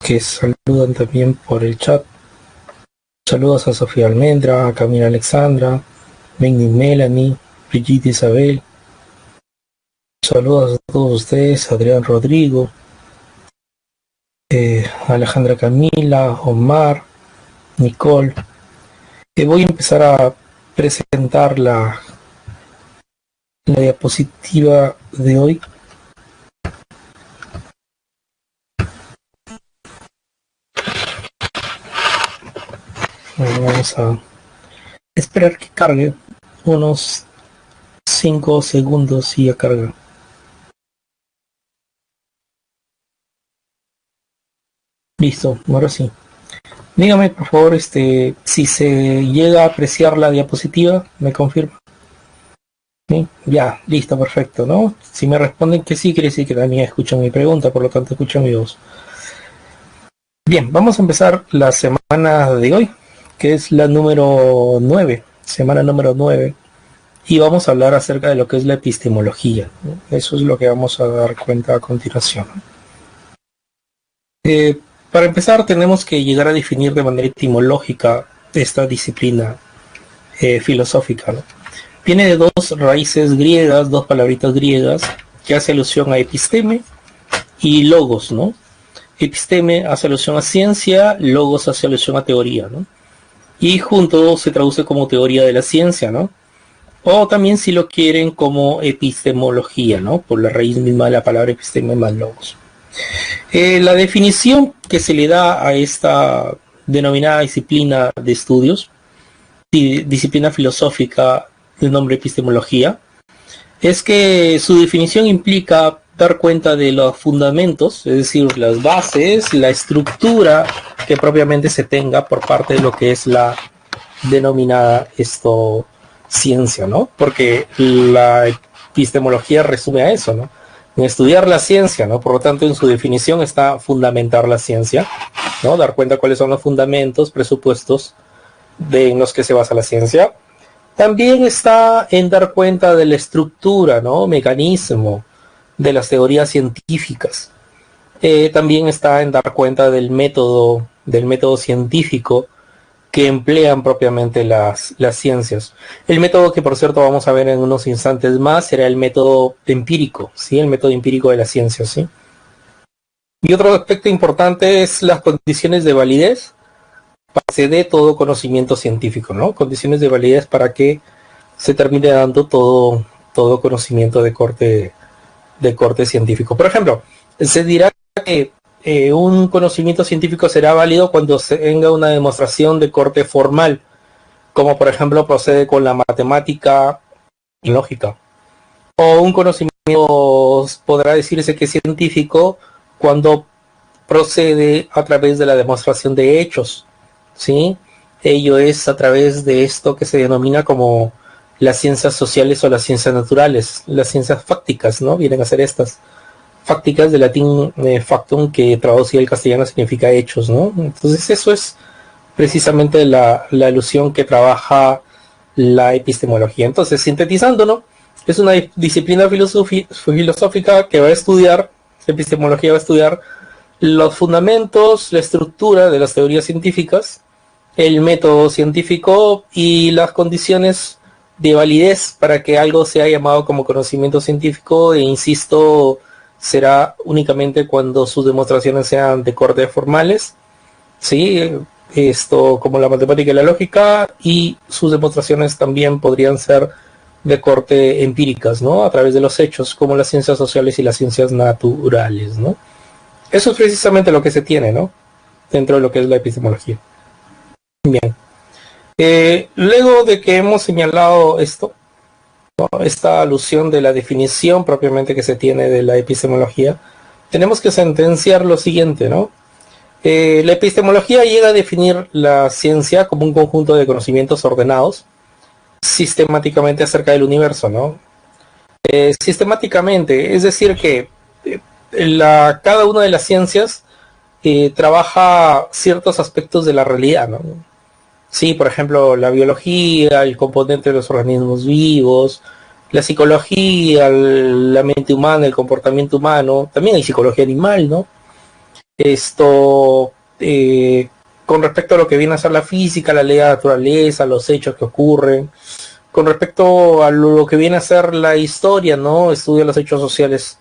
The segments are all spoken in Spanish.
que saludan también por el chat. Saludos a Sofía Almendra, a Camila Alexandra, Mendy Melanie, Brigitte Isabel. Saludos a todos ustedes, Adrián Rodrigo, Alejandra Camila, Omar, Nicole. Voy a empezar a presentar la diapositiva de hoy. Vamos a esperar que cargue unos 5 segundos y ya carga. Listo, ahora sí. Dígame por favor si se llega a apreciar la diapositiva, me confirma. ¿Sí? Ya, listo, perfecto, ¿no? Si me responden que sí, quiere decir que también escuchan mi pregunta, por lo tanto escuchan mi voz. Bien, vamos a empezar la semana de hoy, que es la número 9, semana número 9, y vamos a hablar acerca de lo que es la epistemología, ¿no? Eso es lo que vamos a dar cuenta a continuación. Para empezar tenemos que llegar a definir de manera etimológica esta disciplina filosófica, ¿no? Viene de dos raíces griegas, dos palabritas griegas, que hace alusión a episteme y logos, ¿no? Episteme hace alusión a ciencia, logos hace alusión a teoría, ¿no? Y junto se traduce como teoría de la ciencia, ¿no? O también, si lo quieren, como epistemología, ¿no? Por la raíz misma de la palabra episteme más logos. La definición que se le da a esta denominada disciplina de estudios, disciplina filosófica del nombre epistemología, es que su definición implica dar cuenta de los fundamentos, es decir, las bases, la estructura que propiamente se tenga por parte de lo que es la denominada ciencia, ¿no? Porque la epistemología resume a eso, ¿no? En estudiar la ciencia, ¿no? Por lo tanto, en su definición está fundamentar la ciencia, ¿no? Dar cuenta cuáles son los fundamentos, presupuestos en los que se basa la ciencia. También está en dar cuenta de la estructura, ¿no? Mecanismo de las teorías científicas. También está en dar cuenta del método científico que emplean propiamente las ciencias. El método que, por cierto, vamos a ver en unos instantes más será el método empírico, ¿sí? El método empírico de la ciencia, ¿sí? Y otro aspecto importante es las condiciones de validez para que se dé todo conocimiento científico, ¿no? Condiciones de validez para que se termine dando todo conocimiento de corte científico. Por ejemplo, se dirá que un conocimiento científico será válido cuando se tenga una demostración de corte formal, como por ejemplo procede con la matemática y lógica. O un conocimiento podrá decirse que es científico cuando procede a través de la demostración de hechos, ¿sí? Ello es a través de esto que se denomina como las ciencias sociales o las ciencias naturales, las ciencias fácticas, ¿no? Vienen a ser estas. Fácticas, de latín factum, que traducido al castellano significa hechos, ¿no? Entonces eso es precisamente la alusión que trabaja la epistemología. Entonces, sintetizando, ¿no? Es una disciplina filosófica que va a estudiar, epistemología va a estudiar los fundamentos, la estructura de las teorías científicas, el método científico y las condiciones de validez para que algo sea llamado como conocimiento científico, e insisto, será únicamente cuando sus demostraciones sean de corte formales, ¿sí? Esto como la matemática y la lógica, y sus demostraciones también podrían ser de corte empíricas, ¿no? A través de los hechos, como las ciencias sociales y las ciencias naturales, ¿no? Eso es precisamente lo que se tiene, ¿no? Dentro de lo que es la epistemología. Bien. Luego de que hemos señalado esto, ¿no? Esta alusión de la definición propiamente que se tiene de la epistemología, tenemos que sentenciar lo siguiente, ¿no? La epistemología llega a definir la ciencia como un conjunto de conocimientos ordenados sistemáticamente acerca del universo, ¿no? Sistemáticamente, es decir que cada una de las ciencias trabaja ciertos aspectos de la realidad, ¿no? Sí, por ejemplo, la biología, el componente de los organismos vivos, la psicología, la mente humana, el comportamiento humano, también hay psicología animal, ¿no? Esto, con respecto a lo que viene a ser la física, la ley de la naturaleza, los hechos que ocurren, con respecto a lo que viene a ser la historia, ¿no? Estudia los hechos sociales,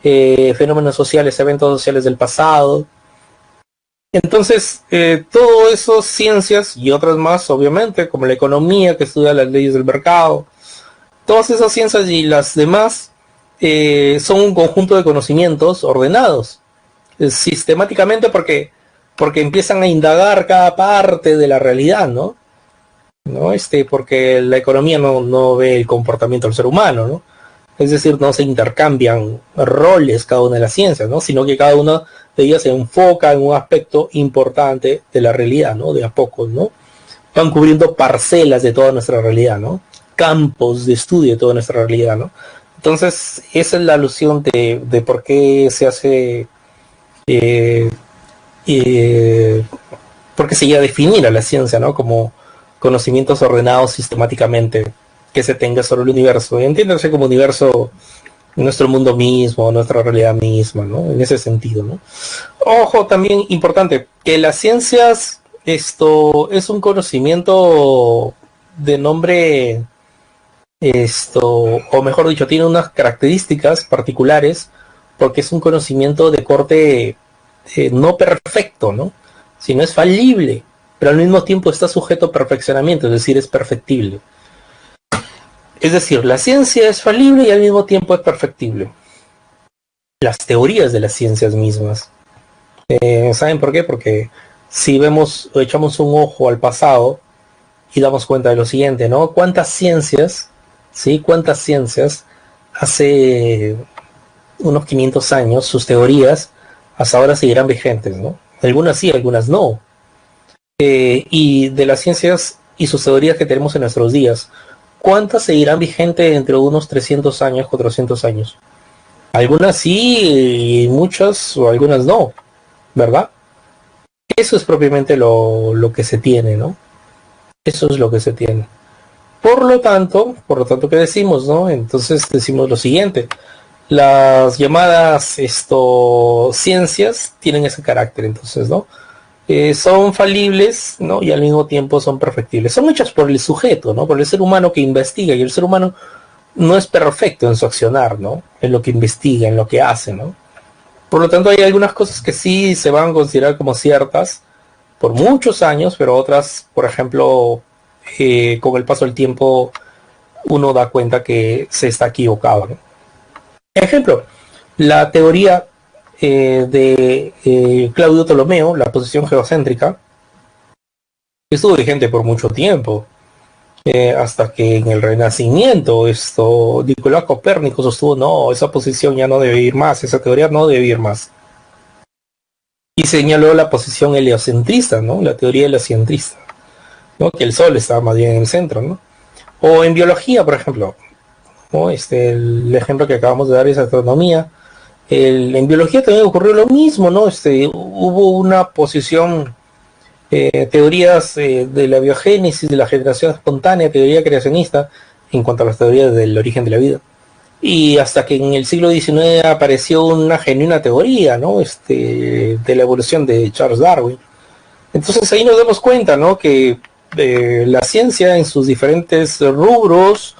fenómenos sociales, eventos sociales del pasado. Entonces, todo eso, ciencias y otras más, obviamente, como la economía, que estudia las leyes del mercado, todas esas ciencias y las demás son un conjunto de conocimientos ordenados sistemáticamente porque empiezan a indagar cada parte de la realidad, ¿no? ¿No? Porque la economía no ve el comportamiento del ser humano, ¿no? Es decir, no se intercambian roles cada una de las ciencias, ¿no? Sino que cada una de ellas se enfoca en un aspecto importante de la realidad, ¿no? De a poco, ¿no? Van cubriendo parcelas de toda nuestra realidad, ¿no? Campos de estudio de toda nuestra realidad, ¿no? Entonces, esa es la alusión de por qué se hace, eh, eh, por qué se llega a definir a la ciencia, ¿no? Como conocimientos ordenados sistemáticamente que se tenga sobre el universo. Y entiéndase como universo nuestro mundo mismo, nuestra realidad misma, ¿no? En ese sentido, ¿no? Ojo, también importante, que las ciencias, esto es un conocimiento de nombre, o mejor dicho, tiene unas características particulares, porque es un conocimiento de corte no perfecto, ¿no? Sino es falible, pero al mismo tiempo está sujeto a perfeccionamiento, es decir, es perfectible. Es decir, la ciencia es falible y al mismo tiempo es perfectible. Las teorías de las ciencias mismas. ¿Saben por qué? Porque si vemos o echamos un ojo al pasado y damos cuenta de lo siguiente, ¿no? ¿Cuántas ciencias, sí? ¿Cuántas ciencias hace unos 500 años, sus teorías hasta ahora seguirán vigentes, ¿no? Algunas sí, algunas no. Y de las ciencias y sus teorías que tenemos en nuestros días, ¿cuántas seguirán vigentes dentro de unos 300 años, 400 años? Algunas sí y muchas o algunas no, ¿verdad? Eso es propiamente lo que se tiene, ¿no? Eso es lo que se tiene. Por lo tanto, ¿qué decimos, no? Entonces decimos lo siguiente. Las llamadas ciencias tienen ese carácter, entonces, ¿no? Son falibles, ¿no? Y al mismo tiempo son perfectibles. Son hechas por el sujeto, ¿no? Por el ser humano que investiga, y el ser humano no es perfecto en su accionar, ¿no? En lo que investiga, en lo que hace, ¿no? Por lo tanto, hay algunas cosas que sí se van a considerar como ciertas por muchos años, pero otras, por ejemplo, con el paso del tiempo, uno da cuenta que se está equivocado, ¿no? Ejemplo, la teoría de Claudio Ptolomeo, la posición geocéntrica, estuvo vigente por mucho tiempo, hasta que en el Renacimiento Nicolás Copérnico sostuvo, no, esa posición ya no debe ir más, esa teoría no debe ir más. Y señaló la posición heliocentrista, ¿no? La teoría heliocentrista, ¿no? Que el Sol estaba más bien en el centro, ¿no? O en biología, por ejemplo, ¿no? El ejemplo que acabamos de dar es astronomía. En biología también ocurrió lo mismo, ¿no? Hubo una posición, teorías de la biogénesis, de la generación espontánea, teoría creacionista, en cuanto a las teorías del origen de la vida. Y hasta que en el siglo XIX apareció una genuina teoría, ¿no? De la evolución de Charles Darwin. Entonces ahí nos damos cuenta, ¿no? Que la ciencia en sus diferentes rubros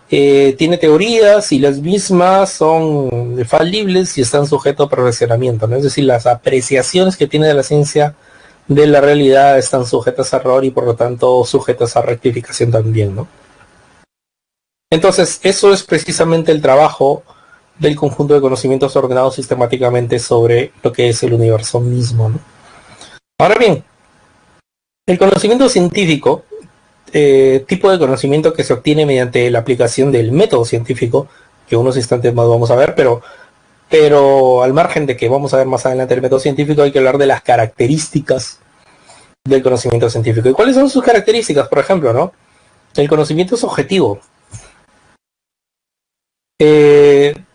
tiene teorías y las mismas son falibles y están sujetos a perfeccionamiento, ¿no? Es decir, las apreciaciones que tiene de la ciencia de la realidad están sujetas a error y por lo tanto sujetas a rectificación también, ¿no? Entonces, eso es precisamente el trabajo del conjunto de conocimientos ordenados sistemáticamente sobre lo que es el universo mismo, ¿no? Ahora bien, el conocimiento científico, tipo de conocimiento que se obtiene mediante la aplicación del método científico, que unos instantes más vamos a ver, pero al margen de que vamos a ver más adelante el método científico, hay que hablar de las características del conocimiento científico. ¿Y cuáles son sus características? Por ejemplo, ¿no? El conocimiento es objetivo.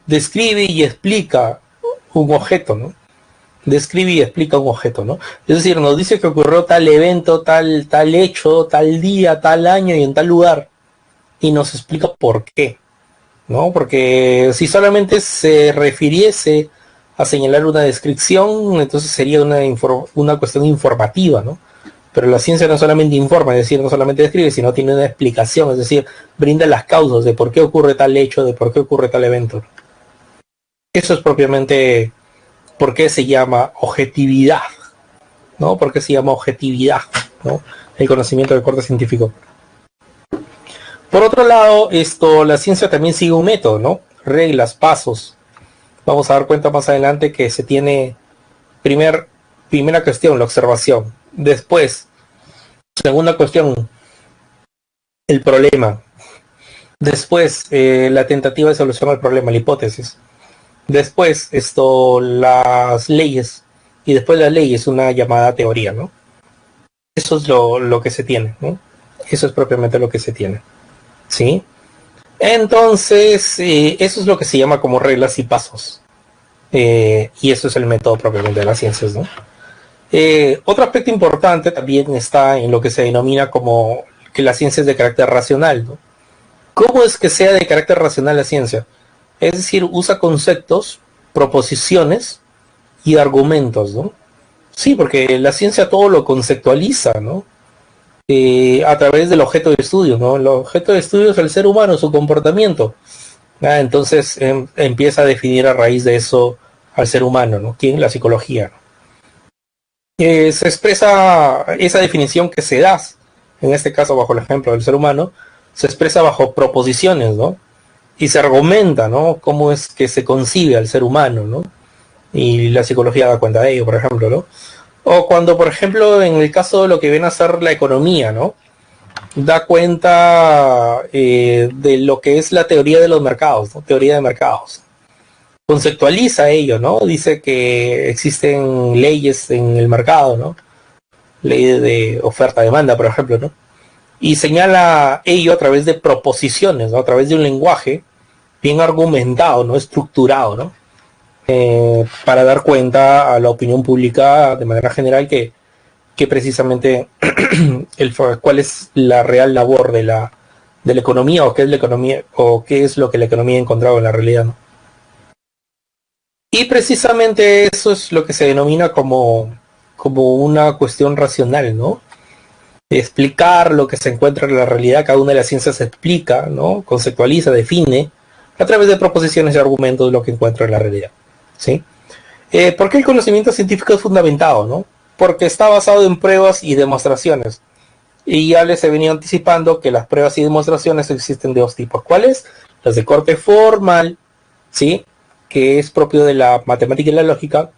Describe y explica un objeto, ¿no? Describe y explica un objeto, ¿no? Es decir, nos dice que ocurrió tal evento, tal hecho, tal día, tal año y en tal lugar, y nos explica por qué, ¿no? Porque si solamente se refiriese a señalar una descripción, entonces sería una cuestión informativa, ¿no? Pero la ciencia no solamente informa, es decir, no solamente describe, sino tiene una explicación, es decir, brinda las causas de por qué ocurre tal hecho, de por qué ocurre tal evento. Eso es propiamente por qué se llama objetividad, ¿no? ¿Por qué se llama objetividad, ¿no? El conocimiento del corte científico. Por otro lado, la ciencia también sigue un método, ¿no? Reglas, pasos. Vamos a dar cuenta más adelante que se tiene primera cuestión, la observación. Después, segunda cuestión, el problema. Después, la tentativa de solución al problema, la hipótesis. Después, las leyes. Y después las leyes, una llamada teoría, ¿no? Eso es lo que se tiene, ¿no? Eso es propiamente lo que se tiene. ¿Sí? Entonces, eso es lo que se llama como reglas y pasos. Y eso es el método propiamente de las ciencias, ¿no? Otro aspecto importante también está en lo que se denomina como que la ciencia es de carácter racional, ¿no? ¿Cómo es que sea de carácter racional la ciencia? Es decir, usa conceptos, proposiciones y argumentos, ¿no? Sí, porque la ciencia todo lo conceptualiza, ¿no? A través del objeto de estudio, ¿no? El objeto de estudio es el ser humano, su comportamiento. Entonces empieza a definir a raíz de eso al ser humano, ¿no? ¿Quién? La psicología, ¿no? Se expresa esa definición que se da, en este caso bajo el ejemplo del ser humano, se expresa bajo proposiciones, ¿no? Y se argumenta, ¿no? Cómo es que se concibe al ser humano, ¿no? Y la psicología da cuenta de ello, por ejemplo, ¿no? O cuando, por ejemplo, en el caso de lo que viene a ser la economía, ¿no? Da cuenta de lo que es la teoría de los mercados, ¿no? Teoría de mercados. Conceptualiza ello, ¿no? Dice que existen leyes en el mercado, ¿no? Ley de oferta-demanda, por ejemplo, ¿no? Y señala ello a través de proposiciones, ¿no? A través de un lenguaje bien argumentado, ¿no? Estructurado, ¿no? Para dar cuenta a la opinión pública de manera general que precisamente cuál es la real labor de la economía, o qué es la economía, o qué es lo que la economía ha encontrado en la realidad, ¿no? Y precisamente eso es lo que se denomina como una cuestión racional, ¿no? Explicar lo que se encuentra en la realidad, cada una de las ciencias se explica, ¿no? Conceptualiza, define, a través de proposiciones y argumentos lo que encuentra en la realidad, ¿sí? ¿Por qué el conocimiento científico es fundamentado, no? Porque está basado en pruebas y demostraciones. Y ya les he venido anticipando que las pruebas y demostraciones existen de dos tipos. ¿Cuáles? Las de corte formal, ¿sí? Que es propio de la matemática y la lógica.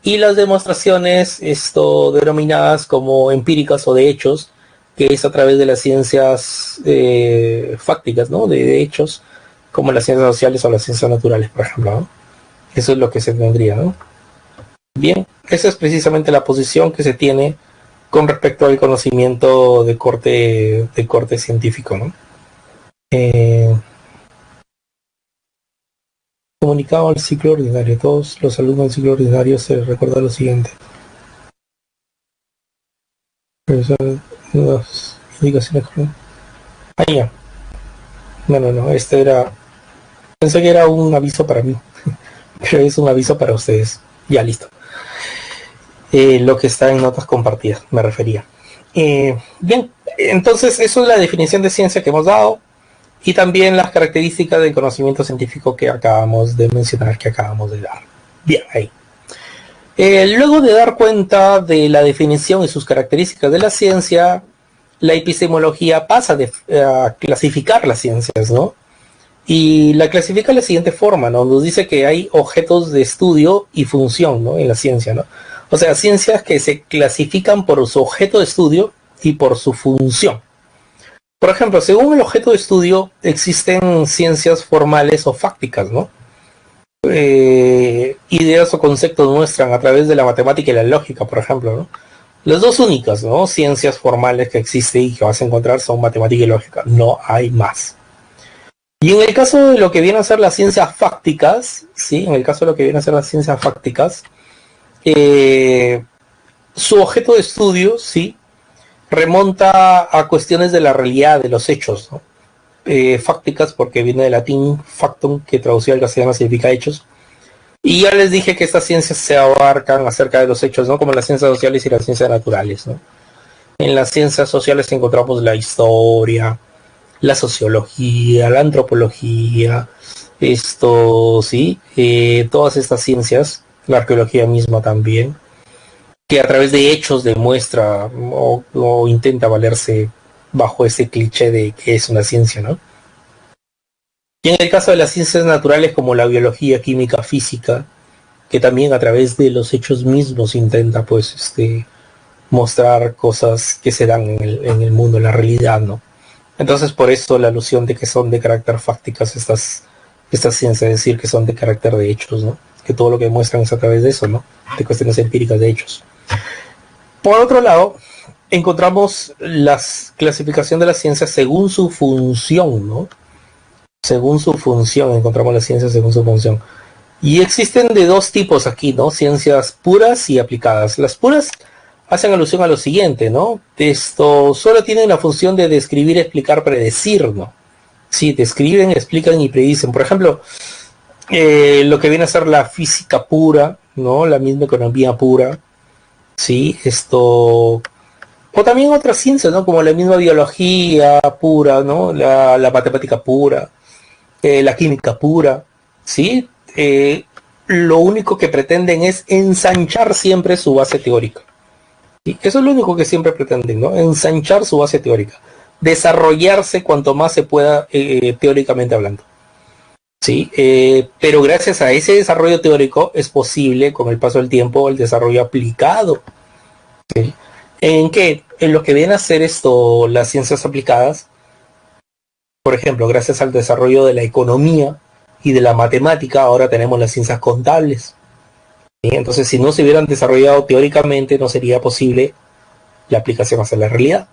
Y las demostraciones, denominadas como empíricas o de hechos, que es a través de las ciencias fácticas, ¿no? De hechos, como las ciencias sociales o las ciencias naturales, por ejemplo, ¿no? Eso es lo que se tendría, ¿no? Bien, esa es precisamente la posición que se tiene con respecto al conocimiento de corte científico, ¿no? Comunicado al ciclo ordinario. Todos los alumnos del ciclo ordinario se les recuerda lo siguiente. Las indicaciones. Ah, ya. No, este era... Pensé que era un aviso para mí, pero es un aviso para ustedes. Ya, listo. Lo que está en notas compartidas, me refería. Bien, entonces eso es la definición de ciencia que hemos dado y también las características del conocimiento científico que acabamos de mencionar, que acabamos de dar. Bien, ahí. Luego de dar cuenta de la definición y sus características de la ciencia, la epistemología pasa a clasificar las ciencias, ¿no? Y la clasifica de la siguiente forma, ¿no? Nos dice que hay objetos de estudio y función, ¿no? En la ciencia, ¿no? O sea, ciencias que se clasifican por su objeto de estudio y por su función. Por ejemplo, según el objeto de estudio, existen ciencias formales o fácticas, ¿no? Ideas o conceptos muestran a través de la matemática y la lógica, por ejemplo, ¿no? Las dos únicas, ¿no? Ciencias formales que existen y que vas a encontrar son matemática y lógica. No hay más. Y en el caso de lo que vienen a ser las ciencias fácticas, ¿sí? En el caso de lo que vienen a ser las ciencias fácticas, su objeto de estudio, ¿sí? Remonta a cuestiones de la realidad, de los hechos, ¿no? Fácticas, porque viene del latín factum, que traducido al castellano significa hechos. Y ya les dije que estas ciencias se abarcan acerca de los hechos, ¿no? Como las ciencias sociales y las ciencias naturales, ¿no? En las ciencias sociales encontramos la historia, la sociología, la antropología, sí, todas estas ciencias, la arqueología misma también, que a través de hechos demuestra o intenta valerse bajo ese cliché de que es una ciencia, ¿no? Y en el caso de las ciencias naturales como la biología, química, física, que también a través de los hechos mismos intenta, pues, mostrar cosas que se dan en el mundo, en la realidad, ¿no? Entonces, por eso la alusión de que son de carácter fácticas estas ciencias, es decir, que son de carácter de hechos, ¿no? Que todo lo que muestran es a través de eso, ¿no? De cuestiones empíricas de hechos. Por otro lado, encontramos la clasificación de las ciencias según su función, ¿no? Según su función, encontramos las ciencias según su función. Y existen de dos tipos aquí, ¿no? Ciencias puras y aplicadas. Las puras hacen alusión a lo siguiente, ¿no? Esto solo tienen la función de describir, explicar, predecir, ¿no? Sí, describen, explican y predicen. Por ejemplo, lo que viene a ser la física pura, ¿no? La misma economía pura, sí, o también otras ciencias, ¿no? Como la misma biología pura, ¿no? La matemática pura, la química pura, ¿sí? Lo único que pretenden es ensanchar siempre su base teórica. ¿Sí? Eso es lo único que siempre pretenden, ¿no? Ensanchar su base teórica. Desarrollarse cuanto más se pueda teóricamente hablando. ¿Sí? Pero gracias a ese desarrollo teórico es posible, con el paso del tiempo, el desarrollo aplicado. ¿Sí? ¿En qué? En lo que viene a ser las ciencias aplicadas, por ejemplo, gracias al desarrollo de la economía y de la matemática, ahora tenemos las ciencias contables. ¿Sí? Entonces, si no se hubieran desarrollado teóricamente, no sería posible la aplicación hacia la realidad.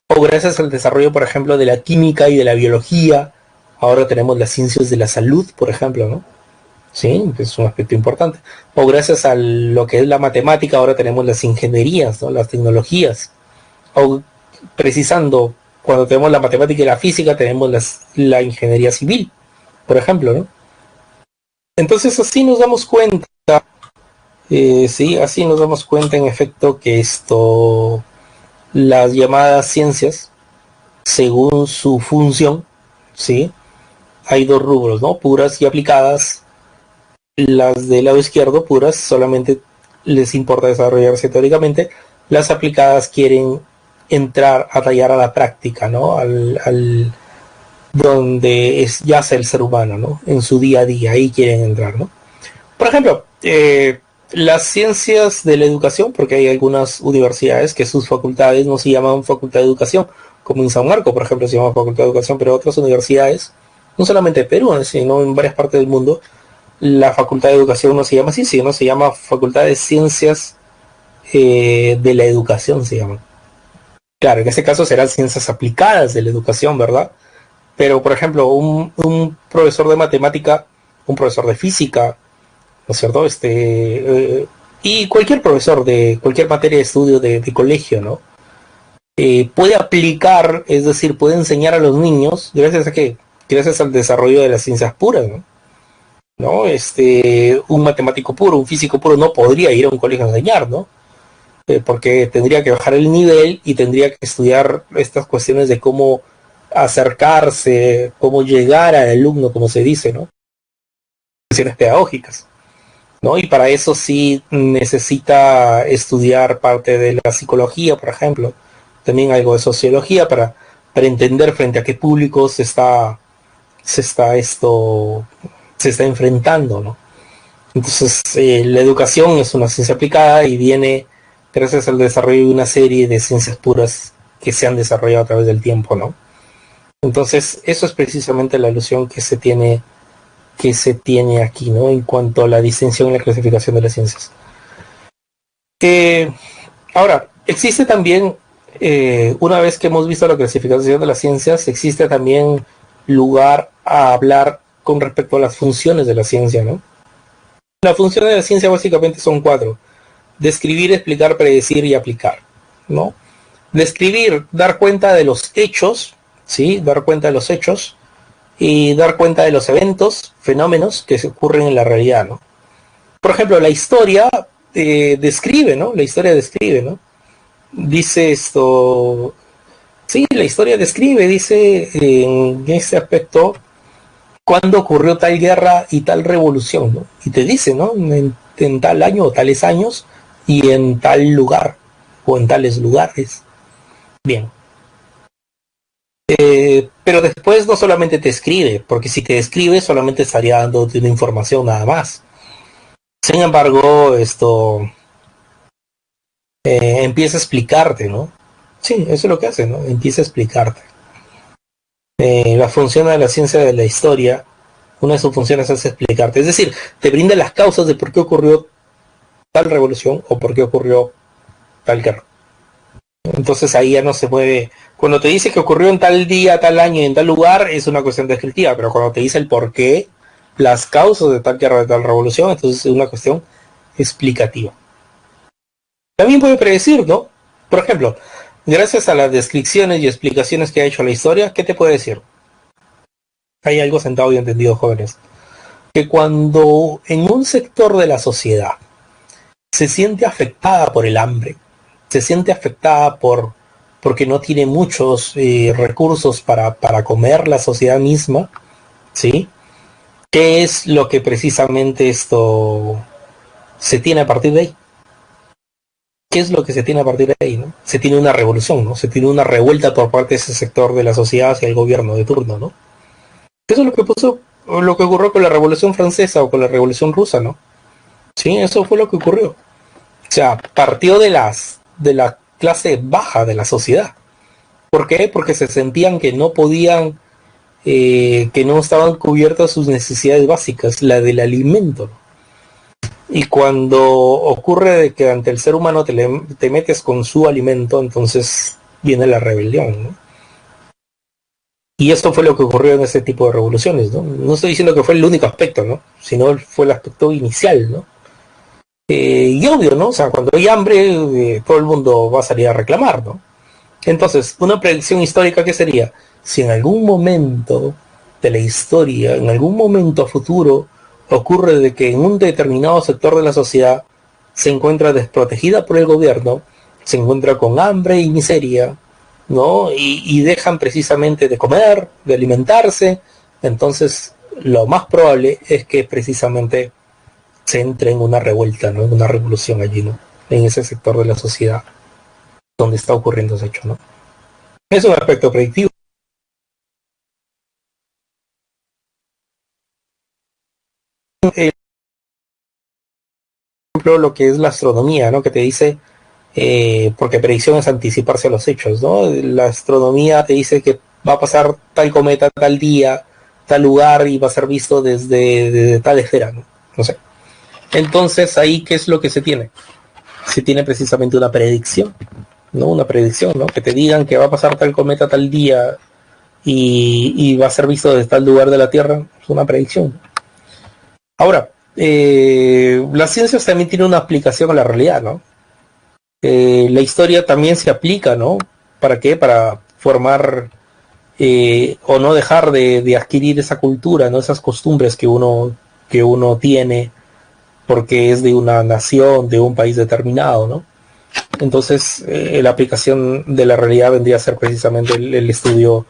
O gracias al desarrollo, por ejemplo, de la química y de la biología, ahora tenemos las ciencias de la salud, por ejemplo, ¿no? Sí, es un aspecto importante. O gracias a lo que es la matemática, ahora tenemos las ingenierías, ¿no? Las tecnologías. O precisando, cuando tenemos la matemática y la física, tenemos la ingeniería civil, por ejemplo, ¿no? Entonces así nos damos cuenta, sí, así nos damos cuenta en efecto que las llamadas ciencias, según su función, sí, hay dos rubros, ¿no? Puras y aplicadas. Las del lado izquierdo, puras, solamente les importa desarrollarse teóricamente. Las aplicadas quieren entrar a tallar a la práctica, ¿no? Donde yace el ser humano, ¿no? En su día a día, ahí quieren entrar, ¿no? Por ejemplo, las ciencias de la educación, porque hay algunas universidades que sus facultades no se llaman Facultad de Educación, como en San Marco, por ejemplo, se llama Facultad de Educación, pero otras universidades, no solamente en Perú, sino en varias partes del mundo, la Facultad de Educación no se llama así, sino se llama Facultad de Ciencias de la Educación, se llama. Claro, en este caso serán ciencias aplicadas de la educación, ¿verdad? Pero, por ejemplo, un profesor de matemática, un profesor de física, ¿no es cierto? Y cualquier profesor de cualquier materia de estudio de colegio, ¿no? Puede aplicar, es decir, puede enseñar a los niños, ¿gracias a qué? Gracias al desarrollo de las ciencias puras, ¿no? ¿No? Un matemático puro, un físico puro no podría ir a un colegio a enseñar, ¿no? Porque tendría que bajar el nivel y tendría que estudiar estas cuestiones de cómo acercarse, cómo llegar al alumno, como se dice, ¿no? Cuestiones pedagógicas, ¿no? Y para eso sí necesita estudiar parte de la psicología, por ejemplo, también algo de sociología para entender frente a qué público se está enfrentando, ¿no? Entonces, la educación es una ciencia aplicada y viene gracias al desarrollo de una serie de ciencias puras que se han desarrollado a través del tiempo, ¿no? Entonces, eso es precisamente la alusión que se tiene aquí, ¿no? En cuanto a la distinción y la clasificación de las ciencias. Ahora, existe también, una vez que hemos visto la clasificación de las ciencias, existe también lugar a hablar con respecto a las funciones de la ciencia, ¿no? Las funciones de la ciencia básicamente son cuatro: describir, explicar, predecir y aplicar, ¿no? Describir, dar cuenta de los hechos, ¿sí? Dar cuenta de los hechos y dar cuenta de los eventos, fenómenos que se ocurren en la realidad, ¿no? Por ejemplo, la historia describe, ¿no? La historia describe, ¿no? Dice esto, sí, la historia describe, dice en ese aspecto, cuándo ocurrió tal guerra y tal revolución, ¿no? Y te dice, ¿no? En tal año o tales años y en tal lugar o en tales lugares. Bien. Pero después no solamente te escribe, porque si te escribe solamente estaría dándote una información nada más. Sin embargo, esto empieza a explicarte, ¿no? Sí, eso es lo que hace, ¿no? Empieza a explicarte. La función de la ciencia de la historia, una de sus funciones es explicarte. Es decir, te brinda las causas de por qué ocurrió tal revolución o por qué ocurrió tal guerra. Entonces ahí ya no se mueve. Cuando te dice que ocurrió en tal día, tal año y en tal lugar, es una cuestión descriptiva, pero cuando te dice el por qué, las causas de tal guerra, de tal revolución, entonces es una cuestión explicativa. También puede predecir, ¿no? Por ejemplo, gracias a las descripciones y explicaciones que ha hecho la historia, ¿qué te puede decir? Hay algo sentado y entendido, jóvenes. Que cuando en un sector de la sociedad se siente afectada por el hambre, se siente afectada porque no tiene muchos recursos para comer la sociedad misma, ¿sí? ¿Qué es lo que precisamente esto se tiene a partir de ahí? ¿Qué es lo que se tiene a partir de ahí? ¿No? Se tiene una revolución, ¿no? Se tiene una revuelta por parte de ese sector de la sociedad hacia el gobierno de turno, ¿no? Eso es lo que pasó, o lo que ocurrió con la Revolución Francesa o con la Revolución Rusa, ¿no? Sí, eso fue lo que ocurrió. O sea, partió de la clase baja de la sociedad. ¿Por qué? Porque se sentían que no podían, que no estaban cubiertas sus necesidades básicas, la del alimento. Y cuando ocurre de que ante el ser humano te metes con su alimento, entonces viene la rebelión, ¿no? Y esto fue lo que ocurrió en ese tipo de revoluciones, ¿no? No estoy diciendo que fue el único aspecto, ¿no? Sino fue el aspecto inicial, ¿no? Y obvio, ¿no? O sea, cuando hay hambre, todo el mundo va a salir a reclamar, ¿no? Entonces, una predicción histórica, ¿qué sería? Si en algún momento de la historia, en algún momento futuro, ocurre de que en un determinado sector de la sociedad se encuentra desprotegida por el gobierno, se encuentra con hambre y miseria, ¿no? Y dejan precisamente de comer, de alimentarse, entonces lo más probable es que precisamente se entre en una revuelta, ¿no? En una revolución allí, ¿no? En ese sector de la sociedad donde está ocurriendo ese hecho, ¿no? Es un aspecto predictivo. Ejemplo, lo que es la astronomía, ¿no? Que te dice, porque predicción es anticiparse a los hechos, ¿no? La astronomía te dice que va a pasar tal cometa tal día, tal lugar y va a ser visto desde tal esfera, ¿no? No sé. Entonces, ahí, ¿qué es lo que se tiene? Se tiene precisamente una predicción, ¿no? Una predicción, ¿no? Que te digan que va a pasar tal cometa tal día y va a ser visto desde tal lugar de la Tierra, es una predicción. Ahora, las ciencias también tienen una aplicación a la realidad, ¿no? La historia también se aplica, ¿no? ¿Para qué? Para formar o no dejar de adquirir esa cultura, ¿no? Esas costumbres que uno tiene porque es de una nación, de un país determinado, ¿no? Entonces, la aplicación de la realidad vendría a ser precisamente el estudio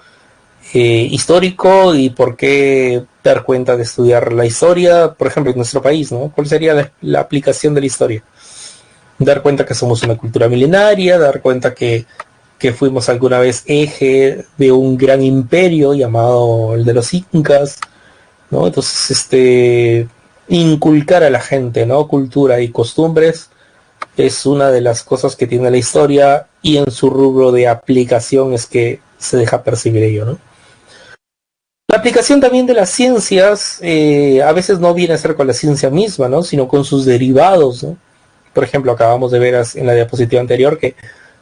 histórico y por qué dar cuenta de estudiar la historia, por ejemplo, en nuestro país, ¿no? ¿Cuál sería la aplicación de la historia? Dar cuenta que somos una cultura milenaria, dar cuenta que fuimos alguna vez eje de un gran imperio llamado el de los incas, ¿no? Entonces, inculcar a la gente, ¿no? Cultura y costumbres es una de las cosas que tiene la historia y en su rubro de aplicación es que se deja percibir ello, ¿no? La aplicación también de las ciencias a veces no viene a ser con la ciencia misma, ¿no? Sino con sus derivados, ¿no? Por ejemplo, acabamos de ver en la diapositiva anterior que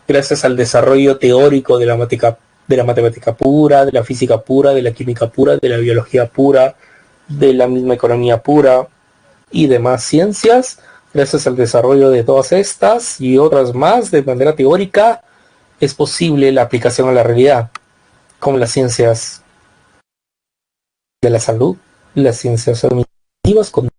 gracias al desarrollo teórico de la matemática pura, de la física pura, de la química pura, de la biología pura, de la misma economía pura y demás ciencias, gracias al desarrollo de todas estas y otras más de manera teórica, es posible la aplicación a la realidad, como las ciencias de la salud, las ciencias administrativas, con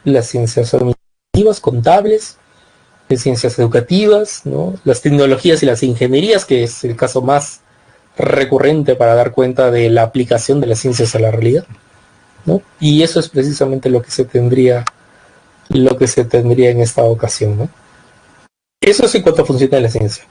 las ciencias administrativas, contables, las ciencias educativas, ¿no? Las tecnologías y las ingenierías, que es el caso más recurrente para dar cuenta de la aplicación de las ciencias a la realidad, ¿no? Y eso es precisamente lo que se tendría en esta ocasión, ¿no? Eso es en cuanto funciona la ciencia.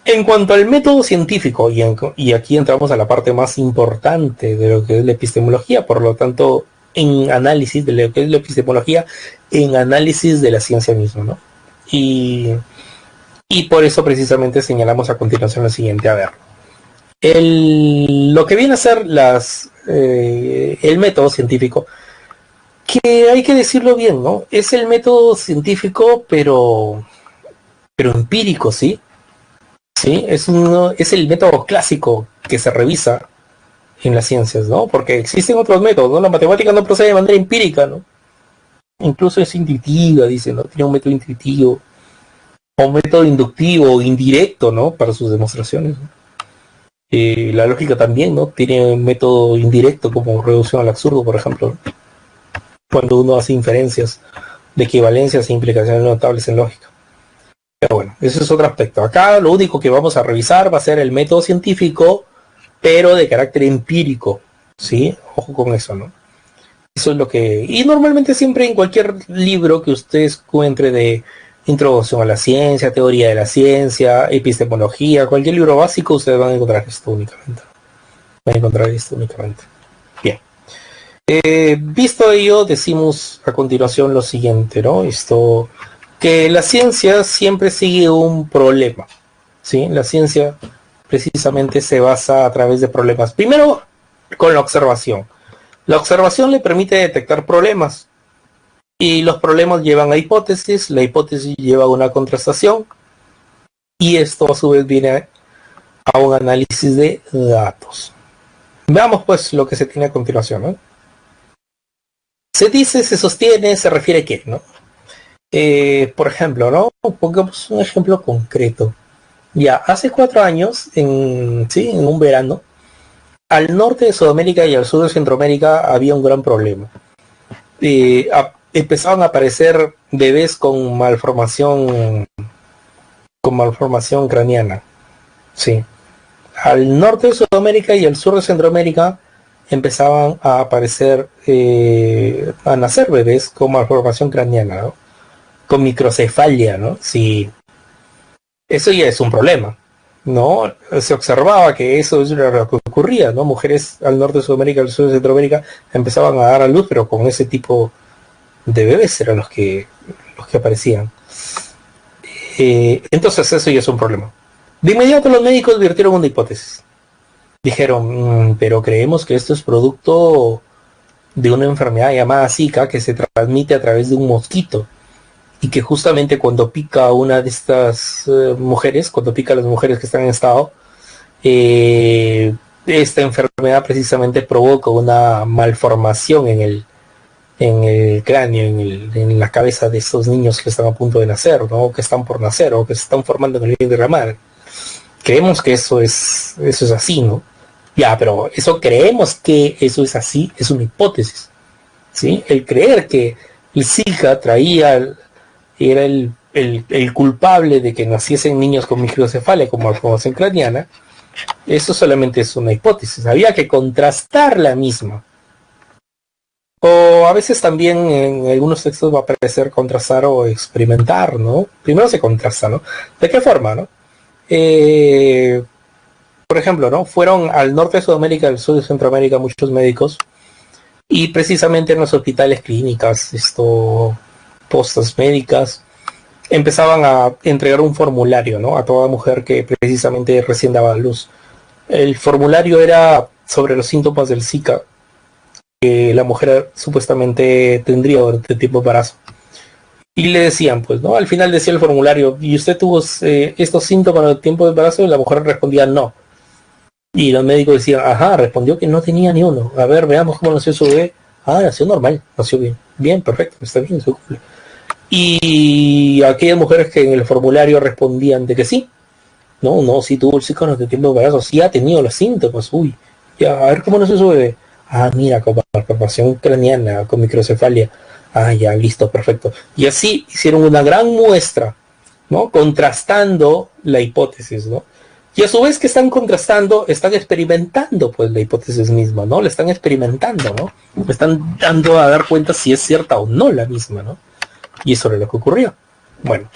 En cuanto al método científico, y aquí entramos a la parte más importante de lo que es la epistemología, por lo tanto, en análisis de lo que es la epistemología, en análisis de la ciencia misma, ¿no? Y por eso precisamente señalamos a continuación lo siguiente. A ver, lo que viene a ser el método científico, que hay que decirlo bien, ¿no? Es el método científico, pero empírico, ¿sí? Sí, es el método clásico que se revisa en las ciencias, ¿no? Porque existen otros métodos, ¿no? La matemática no procede de manera empírica, ¿no? Incluso es intuitiva, dice, ¿no? Tiene un método intuitivo, o un método inductivo o indirecto, ¿no? Para sus demostraciones, ¿no? La lógica también, ¿no? Tiene un método indirecto como reducción al absurdo, por ejemplo, ¿no? Cuando uno hace inferencias de equivalencias e implicaciones notables en lógica. Pero bueno, ese es otro aspecto. Acá lo único que vamos a revisar va a ser el método científico, pero de carácter empírico, ¿sí? Ojo con eso, ¿no? Eso es lo que... Y normalmente siempre en cualquier libro que usted encuentre de introducción a la ciencia, teoría de la ciencia, epistemología, cualquier libro básico, ustedes van a encontrar esto únicamente. Van a encontrar esto únicamente. Bien. Visto ello, decimos a continuación lo siguiente, ¿no? Que la ciencia siempre sigue un problema, ¿sí? La ciencia precisamente se basa a través de problemas. Primero, con la observación. La observación le permite detectar problemas y los problemas llevan a hipótesis, la hipótesis lleva a una contrastación y esto a su vez viene a un análisis de datos. Veamos pues lo que se tiene a continuación, ¿no? Se dice, se sostiene, se refiere a qué, ¿no? Por ejemplo, ¿no? Pongamos un ejemplo concreto. Ya, hace 4 años, en un verano, al norte de Sudamérica y al sur de Centroamérica había un gran problema. Empezaban a aparecer bebés con malformación craneana. Sí. Al norte de Sudamérica y al sur de Centroamérica empezaban a aparecer, a nacer bebés con malformación craneana, ¿no? Con microcefalia, ¿no? Sí. Eso ya es un problema, ¿no? Se observaba que eso es lo que ocurría, ¿no? Mujeres al norte de Sudamérica, al sur de Centroamérica empezaban a dar a luz, pero con ese tipo de bebés eran los que aparecían. Entonces eso ya es un problema. De inmediato los médicos virtieron una hipótesis. Dijeron, pero creemos que esto es producto de una enfermedad llamada Zika que se transmite a través de un mosquito y que justamente cuando pica a una de estas mujeres, cuando pica a las mujeres que están en estado, esta enfermedad precisamente provoca una malformación en el cráneo, en la cabeza de estos niños que están a punto de nacer, ¿no? Que están por nacer o que se están formando en el vientre de la madre. Creemos que eso es así, ¿no? Ya, pero eso creemos que eso es así, es una hipótesis, ¿sí? El creer que el Zika era el culpable de que naciesen niños con microcefalia como malformación craneana, eso solamente es una hipótesis, había que contrastar la misma. O a veces también en algunos textos va a aparecer contrastar o experimentar, ¿no? Primero se contrasta, ¿no? ¿De qué forma, no? Por ejemplo, ¿no? Fueron al norte de Sudamérica, al sur de Centroamérica muchos médicos y precisamente en los hospitales, clínicas, postas médicas, empezaban a entregar un formulario, ¿no? A toda mujer que precisamente recién daba a luz. El formulario era sobre los síntomas del Zika que la mujer supuestamente tendría durante el tiempo de embarazo. Y le decían, pues, ¿no? Al final decía el formulario, ¿y usted tuvo estos síntomas en el tiempo de embarazo? Y la mujer respondía, no. Y los médicos decían, ajá, respondió que no tenía ni uno. A ver, veamos cómo nació su bebé. Ah, nació normal, nació bien. Bien, perfecto, está bien, se cumple. Y aquellas mujeres que en el formulario respondían de que sí, no, sí tuvo el Zika en el tiempo de embarazo, sí ha tenido los síntomas, uy, ya, a ver cómo nació su bebé. Ah, mira, con malformación craneana, con microcefalia. Ah, ya, listo, perfecto. Y así hicieron una gran muestra, ¿no? Contrastando la hipótesis, ¿no? Y a su vez que están contrastando, están experimentando, pues, la hipótesis misma, ¿no? La están experimentando, ¿no? Le están dando a dar cuenta si es cierta o no la misma, ¿no? Y eso era lo que ocurrió. Bueno,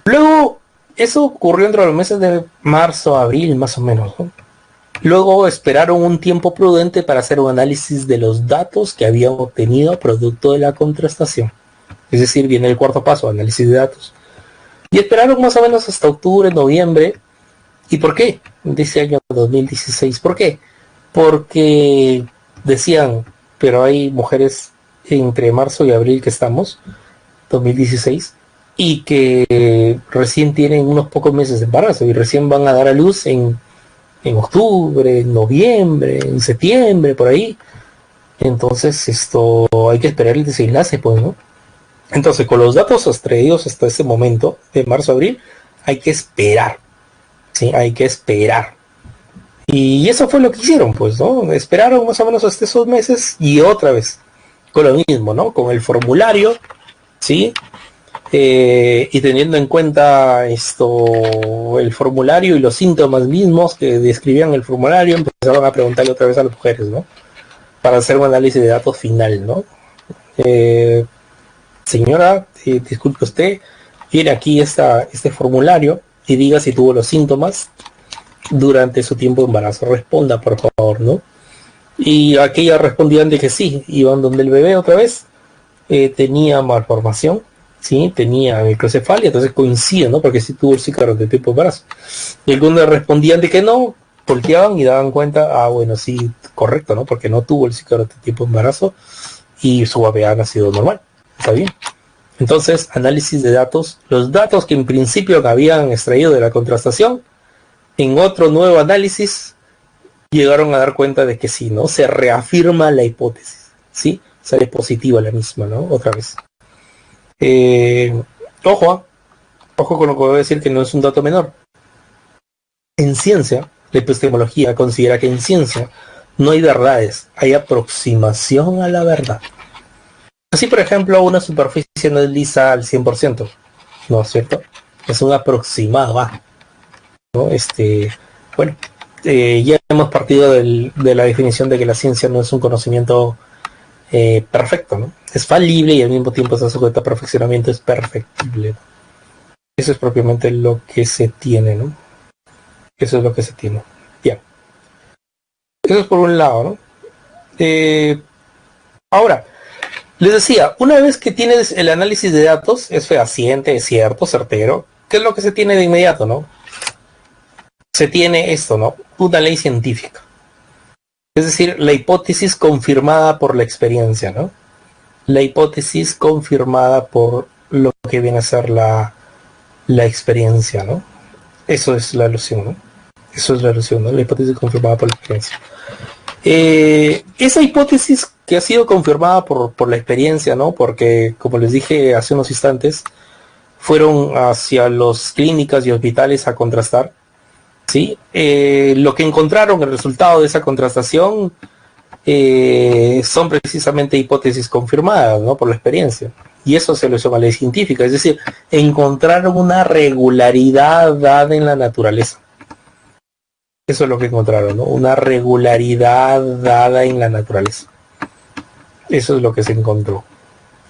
luego, eso ocurrió entre los meses de marzo, abril, más o menos, ¿no? Luego esperaron un tiempo prudente para hacer un análisis de los datos que habían obtenido producto de la contrastación. Es decir, viene el cuarto paso, análisis de datos. Y esperaron más o menos hasta octubre, noviembre. ¿Y por qué? De ese año 2016. ¿Por qué? Porque decían, pero hay mujeres entre marzo y abril que estamos, 2016, y que recién tienen unos pocos meses de embarazo y recién van a dar a luz en octubre, en noviembre, en septiembre, por ahí. Entonces esto hay que esperar el desenlace, pues, ¿no? Entonces, con los datos extraídos hasta ese momento, de marzo a abril, hay que esperar, ¿sí? Hay que esperar. Y eso fue lo que hicieron, pues, ¿no? Esperaron más o menos hasta esos meses y otra vez, con lo mismo, ¿no? Con el formulario, ¿sí? Y teniendo en cuenta esto, el formulario y los síntomas mismos que describían el formulario, empezaron a preguntarle otra vez a las mujeres, ¿no? Para hacer un análisis de datos final, ¿no? Señora, disculpe usted, tiene aquí este formulario y diga si tuvo los síntomas durante su tiempo de embarazo. Responda, por favor, ¿no? Y aquellas respondían de que sí, iban donde el bebé otra vez, tenía malformación, sí, tenía microcefalia, entonces coincide, ¿no? Porque sí tuvo el ciclo de tipo de embarazo. Y algunos respondían de que no, volteaban y daban cuenta, ah, bueno, sí, correcto, ¿no? Porque no tuvo el ciclo de tipo de embarazo y su bebé ha nacido normal, está bien. Entonces, análisis de datos, los datos que en principio habían extraído de la contrastación, en otro nuevo análisis llegaron a dar cuenta de que sí, ¿no? Se reafirma la hipótesis, ¿sí? Sale positiva la misma, ¿no? Otra vez. Ojo, ojo con lo que voy a decir, que no es un dato menor. En ciencia, la epistemología considera que en ciencia no hay verdades, hay aproximación a la verdad. Así, por ejemplo, una superficie no es lisa al 100%, ¿no es cierto? Es un aproximado, ¿no? Bueno, ya hemos partido de la definición de que la ciencia no es un conocimiento perfecto, ¿no? Es falible y al mismo tiempo está sujeto a perfeccionamiento, es perfectible, ¿no? Eso es propiamente lo que se tiene, ¿no? Eso es lo que se tiene. Bien. Eso es por un lado, ¿no? Ahora, les decía, una vez que tienes el análisis de datos, es fehaciente, es cierto, certero. ¿Qué es lo que se tiene de inmediato, no? Se tiene esto, ¿no? Una ley científica. Es decir, la hipótesis confirmada por la experiencia, ¿no? La hipótesis confirmada por lo que viene a ser la experiencia, ¿no? Eso es la alusión, ¿no? Eso es la alusión, ¿no? La hipótesis confirmada por la experiencia. Esa hipótesis que ha sido confirmada por la experiencia, ¿no? Porque, como les dije hace unos instantes, fueron hacia las clínicas y hospitales a contrastar, ¿sí? Lo que encontraron, el resultado de esa contrastación, son precisamente hipótesis confirmadas, ¿no? Por la experiencia. Y eso se lo llama ley científica, es decir, encontraron una regularidad dada en la naturaleza. Eso es lo que encontraron, ¿no? Una regularidad dada en la naturaleza. Eso es lo que se encontró,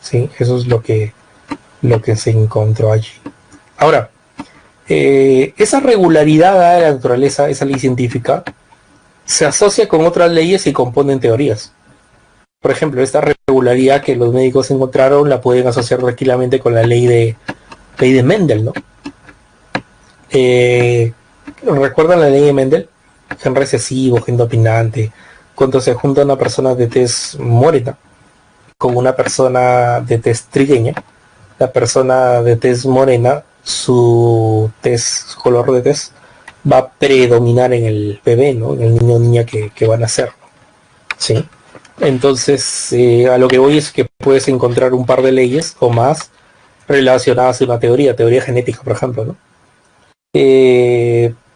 ¿sí? Eso es lo que se encontró allí. Ahora, esa regularidad dada en la naturaleza, esa ley científica, se asocia con otras leyes y componen teorías. Por ejemplo, esta regularidad que los médicos encontraron la pueden asociar tranquilamente con la ley de Mendel, ¿no? ¿Recuerdan la ley de Mendel? Gen recesivo, gen dominante. Cuando se junta una persona de tez morena con una persona de tez trigueña, la persona de tez morena, su color de tez, va a predominar en el bebé, ¿no? En el niño o niña que van a nacer, ¿sí? Entonces, a lo que voy es que puedes encontrar un par de leyes o más relacionadas a una teoría genética, por ejemplo, ¿no?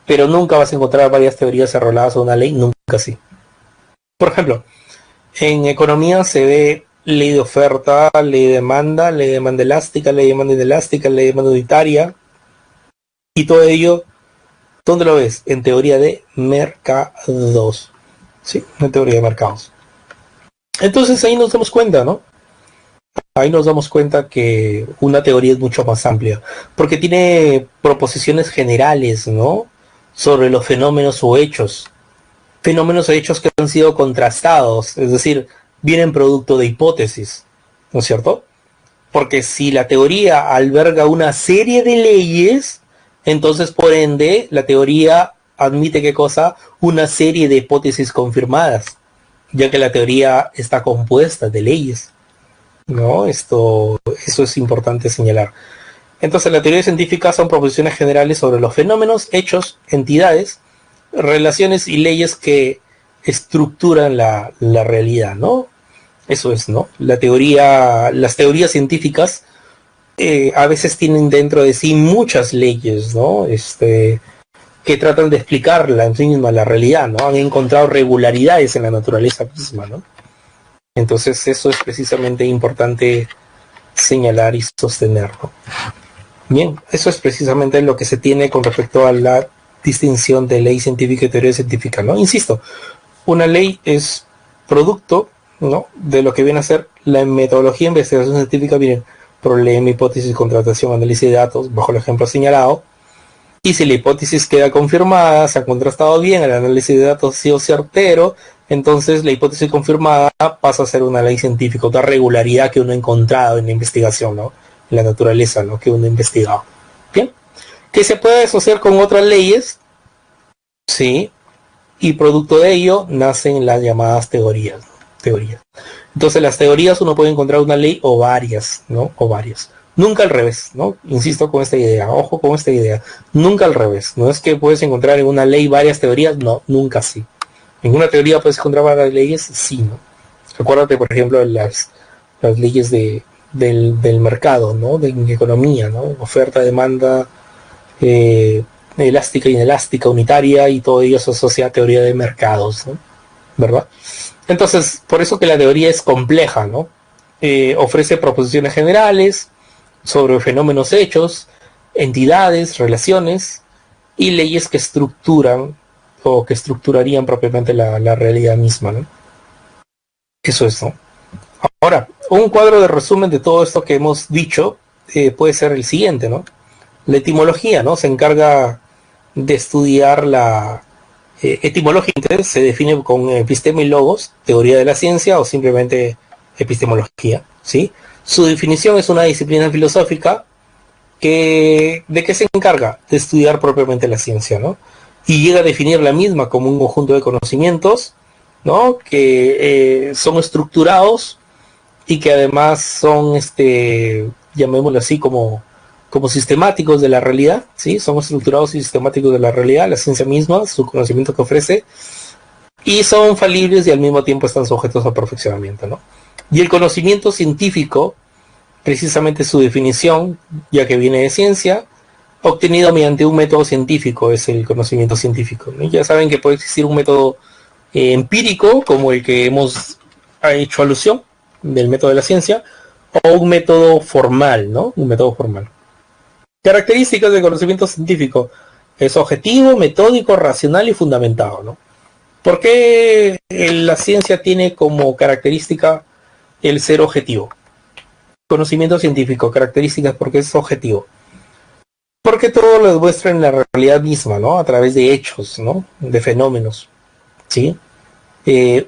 Pero nunca vas a encontrar varias teorías arroladas a una ley, nunca así. Por ejemplo, en economía se ve ley de oferta, ley de demanda elástica, ley de demanda inelástica, ley de demanda unitaria, y todo ello, ¿dónde lo ves? En teoría de mercados, ¿sí? En teoría de mercados. Entonces ahí nos damos cuenta, ¿no? Ahí nos damos cuenta que una teoría es mucho más amplia, porque tiene proposiciones generales, ¿no? Sobre los fenómenos o hechos que han sido contrastados, es decir, vienen producto de hipótesis, ¿no es cierto? Porque si la teoría alberga una serie de leyes, entonces por ende la teoría admite qué cosa, una serie de hipótesis confirmadas, ya que la teoría está compuesta de leyes, ¿no? Eso es importante señalar. Entonces la teoría científica son proposiciones generales sobre los fenómenos, hechos, entidades, relaciones y leyes que estructuran la realidad, ¿no? Eso es, ¿no? Las teorías científicas a veces tienen dentro de sí muchas leyes, ¿no? Que tratan de explicarla en sí misma, la realidad, ¿no? Han encontrado regularidades en la naturaleza misma, ¿no? Entonces eso es precisamente importante señalar y sostener, ¿no? Bien, eso es precisamente lo que se tiene con respecto a la distinción de ley científica y teoría científica, ¿no? Insisto, una ley es producto, ¿no?, de lo que viene a ser la metodología de investigación científica. Miren, problema, hipótesis, contratación, análisis de datos, bajo el ejemplo señalado. Y si la hipótesis queda confirmada, se ha contrastado bien, el análisis de datos ha sido certero, entonces la hipótesis confirmada pasa a ser una ley científica, otra regularidad que uno ha encontrado en la investigación, ¿no?, en la naturaleza, ¿no?, que uno ha investigado. Bien, que se puede asociar con otras leyes, sí, y producto de ello nacen las llamadas teorías, ¿no? Teorías. Entonces las teorías uno puede encontrar una ley o varias, ¿no? O varias. Nunca al revés, ¿no? Insisto con esta idea, ojo con esta idea. Nunca al revés. No es que puedes encontrar en una ley varias teorías, no, nunca así. En una teoría puedes encontrar varias leyes, sí, ¿no? Acuérdate, por ejemplo, de las leyes del mercado, ¿no? De economía, ¿no? Oferta, demanda, elástica, inelástica, unitaria, y todo ello se asocia a teoría de mercados, ¿no? ¿Verdad? Entonces, por eso que la teoría es compleja, ¿no? Ofrece proposiciones generales sobre fenómenos hechos, entidades, relaciones y leyes que estructuran o que estructurarían propiamente la realidad misma, ¿no? Eso es, ¿no? Ahora, un cuadro de resumen de todo esto que hemos dicho puede ser el siguiente, ¿no? La etimología, ¿no? Se encarga de estudiar la etimología, se define con epistema y logos, teoría de la ciencia o simplemente epistemología, ¿sí? Su definición es una disciplina filosófica ¿de qué se encarga? De estudiar propiamente la ciencia, ¿no? Y llega a definir la misma como un conjunto de conocimientos, ¿no?, que son estructurados y que además son, llamémoslo así, como sistemáticos de la realidad, ¿sí? Son estructurados y sistemáticos de la realidad, la ciencia misma, su conocimiento que ofrece, y son falibles y al mismo tiempo están sujetos a perfeccionamiento, ¿no? Y el conocimiento científico, precisamente su definición, ya que viene de ciencia, obtenido mediante un método científico, es el conocimiento científico, ¿no? Ya saben que puede existir un método empírico, como el que hemos hecho alusión, del método de la ciencia, o un método formal, ¿no? Un método formal. Características del conocimiento científico: es objetivo, metódico, racional y fundamentado, ¿no? ¿Por qué la ciencia tiene como característica el ser objetivo? Conocimiento científico, características porque es objetivo. Porque todo lo demuestra en la realidad misma, ¿no? A través de hechos, ¿no? De fenómenos, ¿sí?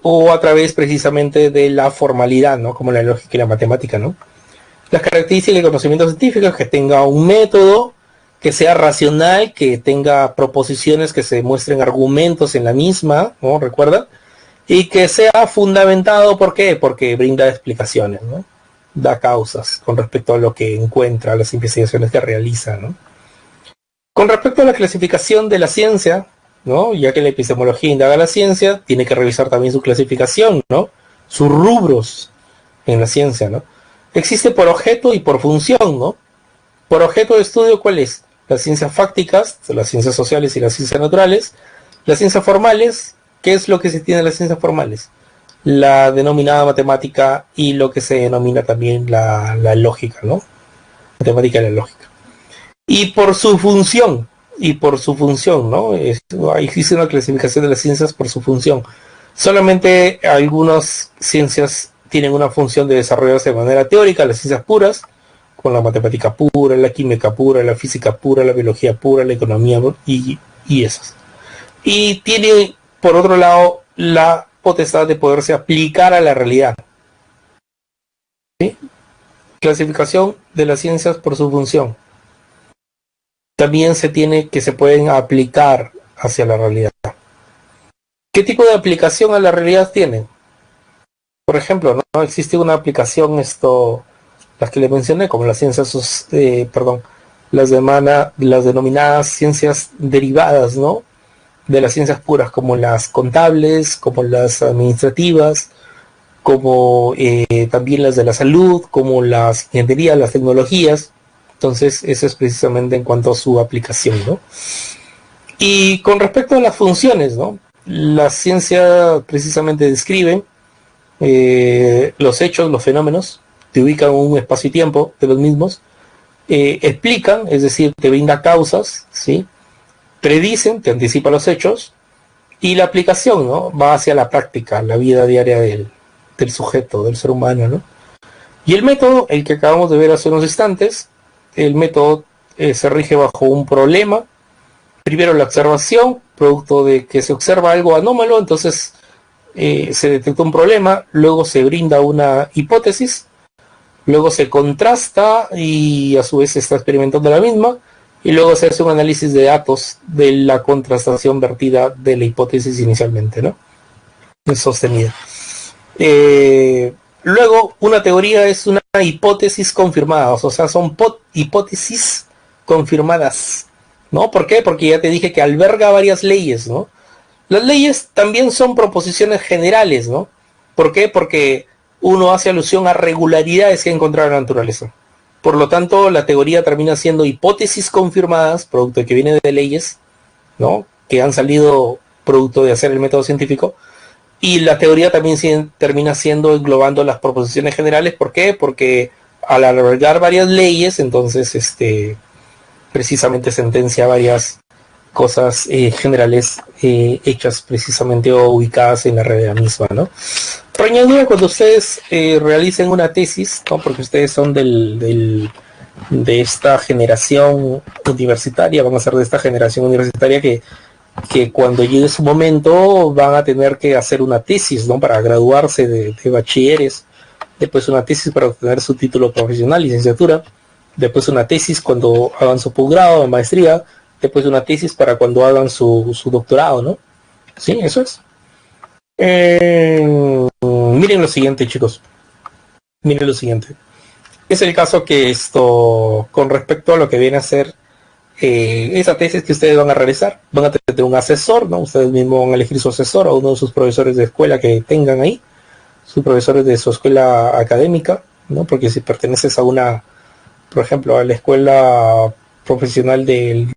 O a través precisamente de la formalidad, ¿no? Como la lógica y la matemática, ¿no? Las características del conocimiento científico es que tenga un método, que sea racional, que tenga proposiciones que se muestren argumentos en la misma, ¿no? Recuerda, y que sea fundamentado, ¿por qué? Porque brinda explicaciones, ¿no? Da causas con respecto a lo que encuentra, las investigaciones que realiza, ¿no? Con respecto a la clasificación de la ciencia, ¿no? Ya que la epistemología indaga la ciencia, tiene que revisar también su clasificación, ¿no? Sus rubros en la ciencia, ¿no? Existe por objeto y por función, ¿no? Por objeto de estudio, ¿cuál es? Las ciencias fácticas, las ciencias sociales y las ciencias naturales. Las ciencias formales, ¿qué es lo que se tiene en las ciencias formales? la denominada matemática y lo que se denomina también la lógica, ¿no? Matemática y la lógica. Y por su función, ¿no? Existe una clasificación de las ciencias por su función. Solamente algunas ciencias tienen una función de desarrollarse de manera teórica, las ciencias puras, con la matemática pura, la química pura, la física pura, la biología pura, la economía y esas. Y tiene, por otro lado, la potestad de poderse aplicar a la realidad. ¿Sí? Clasificación de las ciencias por su función. También se pueden aplicar hacia la realidad. ¿Qué tipo de aplicación a la realidad tienen? Por ejemplo, ¿no? Existe una aplicación, las que le mencioné, como las ciencias, las denominadas ciencias derivadas, ¿no? De las ciencias puras, como las contables, como las administrativas, como también las de la salud, como las ingenierías, las tecnologías. Entonces, eso es precisamente en cuanto a su aplicación, ¿no? Y con respecto a las funciones, ¿no? La ciencia precisamente describe los hechos, los fenómenos, te ubican en un espacio y tiempo de los mismos, explican, es decir, te brinda causas, ¿sí? Predicen, te anticipa los hechos, y la aplicación, ¿no? Va hacia la práctica, la vida diaria del sujeto, del ser humano, ¿no? Y el método, el que acabamos de ver hace unos instantes, el método se rige bajo un problema. Primero la observación, producto de que se observa algo anómalo, entonces se detecta un problema, luego se brinda una hipótesis, luego se contrasta y a su vez se está experimentando la misma, y luego se hace un análisis de datos de la contrastación vertida de la hipótesis inicialmente, ¿no? Sostenida. Luego, una teoría es una hipótesis confirmada, o sea, son hipótesis confirmadas, ¿no? ¿Por qué? Porque ya te dije que alberga varias leyes, ¿no? Las leyes también son proposiciones generales, ¿no? ¿Por qué? Porque uno hace alusión a regularidades que ha encontrado en la naturaleza. Por lo tanto, la teoría termina siendo hipótesis confirmadas, producto de que viene de leyes, ¿no? Que han salido producto de hacer el método científico. Y la teoría también termina siendo englobando las proposiciones generales. ¿Por qué? Porque al albergar varias leyes, entonces precisamente sentencia varias cosas generales hechas precisamente o ubicadas en la realidad misma, ¿no? Pero añadido, cuando ustedes realicen una tesis, ¿no? Porque ustedes son de esta generación universitaria, van a ser de esta generación universitaria que cuando llegue su momento van a tener que hacer una tesis, ¿no? Para graduarse de bachilleres, después una tesis para obtener su título profesional, licenciatura, después una tesis cuando hagan su posgrado, maestría, después una tesis para cuando hagan su doctorado, ¿no? Sí, eso es. Miren lo siguiente, chicos. Miren lo siguiente. Es el caso que con respecto a lo que viene a ser esa tesis que ustedes van a realizar, van a tener un asesor, ¿no? Ustedes mismos van a elegir su asesor o uno de sus profesores de escuela que tengan ahí, sus profesores de su escuela académica, ¿no? Porque si perteneces a por ejemplo, a la escuela profesional del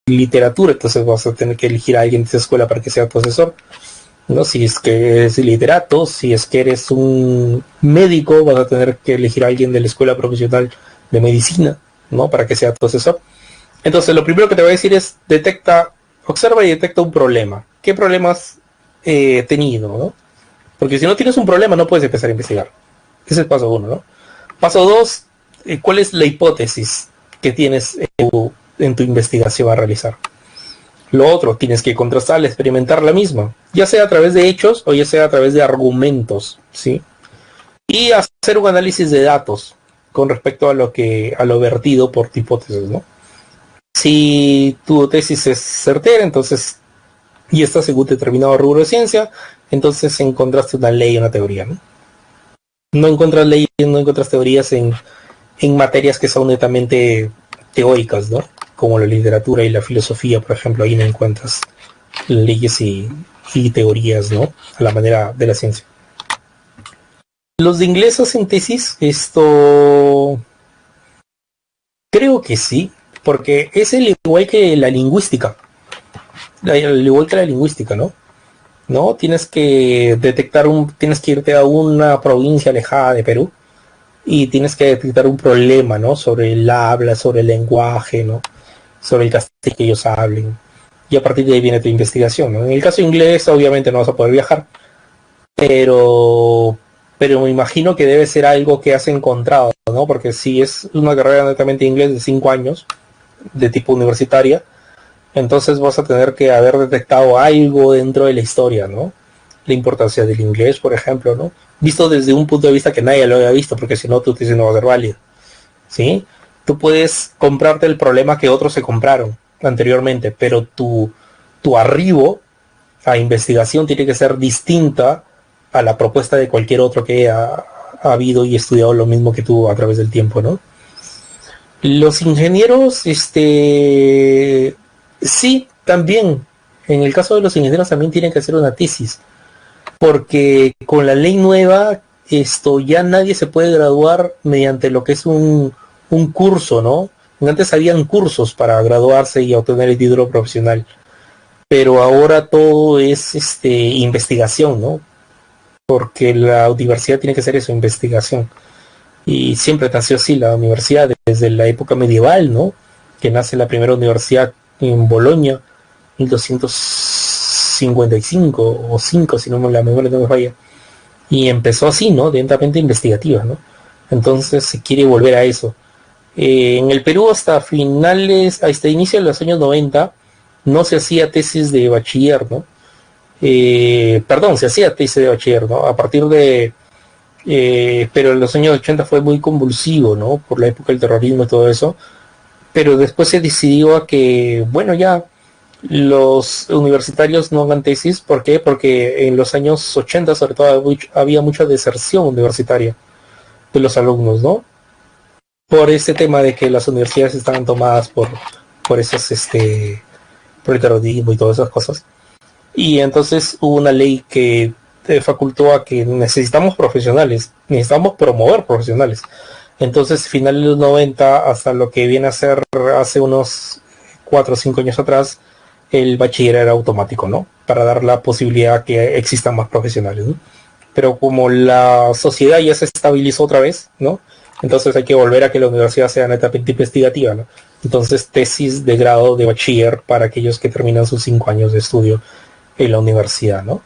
literatura, entonces vas a tener que elegir a alguien de esa escuela para que sea tu asesor, ¿no? Si es que eres literato, si es que eres un médico, vas a tener que elegir a alguien de la escuela profesional de medicina, ¿no? Para que sea tu asesor. Entonces, lo primero que te voy a decir es, observa y detecta un problema. ¿Qué problemas he tenido, no? Porque si no tienes un problema, no puedes empezar a investigar. Ese es el paso 1, ¿no? Paso 2, ¿cuál es la hipótesis que tienes en tu investigación a realizar? Lo otro, tienes que contrastar, experimentar la misma, ya sea a través de hechos o ya sea a través de argumentos, ¿sí? Y hacer un análisis de datos con respecto a lo vertido por tu hipótesis, ¿no? Si tu tesis es certera, entonces, y está según determinado rubro de ciencia, entonces encontraste una ley, una teoría, ¿no? No encuentras leyes, no encuentras teorías en materias que son netamente teóricas, ¿no? Como la literatura y la filosofía, por ejemplo, ahí no encuentras leyes y teorías, ¿no? A la manera de la ciencia. Los de inglés hacen tesis, esto creo que sí, porque es el igual que la lingüística, al igual que la lingüística, ¿no? ¿No? Tienes que irte a una provincia alejada de Perú y tienes que detectar un problema, ¿no? Sobre el habla, sobre el lenguaje, ¿no? Sobre el castellano que ellos hablen. Y a partir de ahí viene tu investigación, ¿no? En el caso inglés, obviamente no vas a poder viajar, pero, pero me imagino que debe ser algo que has encontrado, ¿no? Porque si es una carrera netamente inglés de 5 años, de tipo universitaria, entonces vas a tener que haber detectado algo dentro de la historia, ¿no? La importancia del inglés, por ejemplo, ¿no? Visto desde un punto de vista que nadie lo había visto, porque si no, tu tesis no va a ser válida, ¿sí? Tú puedes comprarte el problema que otros se compraron anteriormente, pero tu arribo a investigación tiene que ser distinta a la propuesta de cualquier otro que ha habido y estudiado lo mismo que tú a través del tiempo, ¿no? Los ingenieros, sí, también. En el caso de los ingenieros también tienen que hacer una tesis, porque con la ley nueva, ya nadie se puede graduar mediante lo que es un curso, ¿no? Antes habían cursos para graduarse y obtener el título profesional, pero ahora todo es investigación, ¿no? Porque la universidad tiene que ser eso, investigación. Y siempre nació así la universidad, desde la época medieval, ¿no? Que nace la primera universidad en Bolonia, 1255 o 5, si no la memoria no me falla. Y empezó así, ¿no? Lentamente investigativa, ¿no? Entonces se quiere volver a eso. En el Perú hasta inicio de los años 90, no se hacía tesis de bachiller, ¿no? Perdón, se hacía tesis de bachiller, ¿no? A partir de pero en los años 80 fue muy convulsivo, ¿no? Por la época del terrorismo y todo eso. Pero después se decidió a que, bueno, ya los universitarios no hagan tesis. ¿Por qué? Porque en los años 80 sobre todo había mucha deserción universitaria de los alumnos, ¿no? Por este tema de que las universidades estaban tomadas por esos, por el terrorismo y todas esas cosas. Y entonces hubo una ley que facultó a que necesitamos profesionales, necesitamos promover profesionales. Entonces, finales de los 90 hasta lo que viene a ser hace unos 4 o 5 años atrás, el bachiller era automático, ¿no? Para dar la posibilidad que existan más profesionales, ¿no? Pero como la sociedad ya se estabilizó otra vez, ¿no? Entonces hay que volver a que la universidad sea netamente investigativa, ¿no? Entonces, tesis de grado de bachiller para aquellos que terminan sus 5 años de estudio en la universidad, ¿no?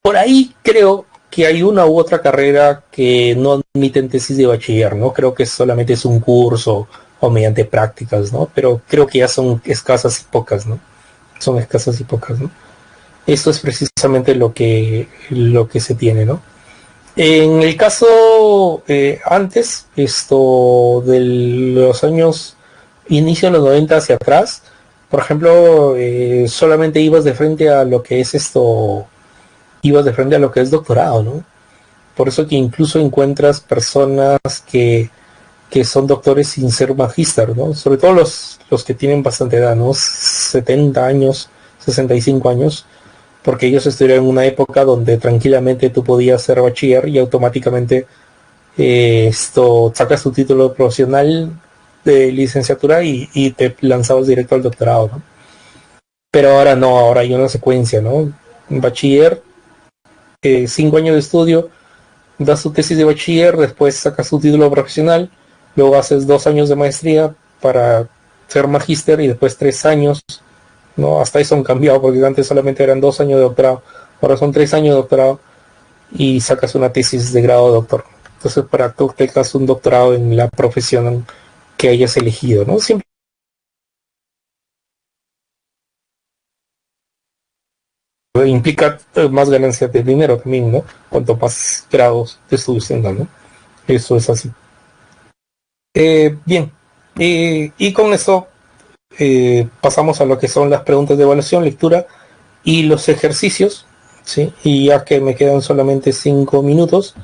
Por ahí creo que hay una u otra carrera que no admiten tesis de bachiller, ¿no? Creo que solamente es un curso o mediante prácticas, ¿no? Pero creo que ya son escasas y pocas, ¿no? Son escasas y pocas, ¿no? Esto es precisamente lo que se tiene, ¿no? En el caso antes, esto de los años inicio de los 90 hacia atrás, por ejemplo, solamente ibas de frente a lo que es ibas de frente a lo que es doctorado, ¿no? Por eso que incluso encuentras personas que son doctores sin ser magíster, ¿no? Sobre todo los que tienen bastante edad, ¿no? 70 años, 65 años, porque ellos estuvieron en una época donde tranquilamente tú podías ser bachiller y automáticamente sacas tu título profesional de licenciatura y te lanzabas directo al doctorado, ¿no? Pero ahora no, ahora hay una secuencia, ¿no? Bachiller, 5 años de estudio, das tu tesis de bachiller, después sacas tu título profesional, luego haces 2 años de maestría para ser magíster y después 3 años, ¿no? Hasta eso han cambiado porque antes solamente eran 2 años de doctorado, ahora son 3 años de doctorado y sacas una tesis de grado de doctor. Entonces para que tengas un doctorado en la profesión que hayas elegido, ¿no? Siempre implica más ganancias de dinero también, ¿no? Cuanto más grados de estudios tengan, ¿no? Eso es así. Bien, y con eso pasamos a lo que son las preguntas de evaluación, lectura y los ejercicios, ¿sí? Y ya que me quedan solamente 5 minutos,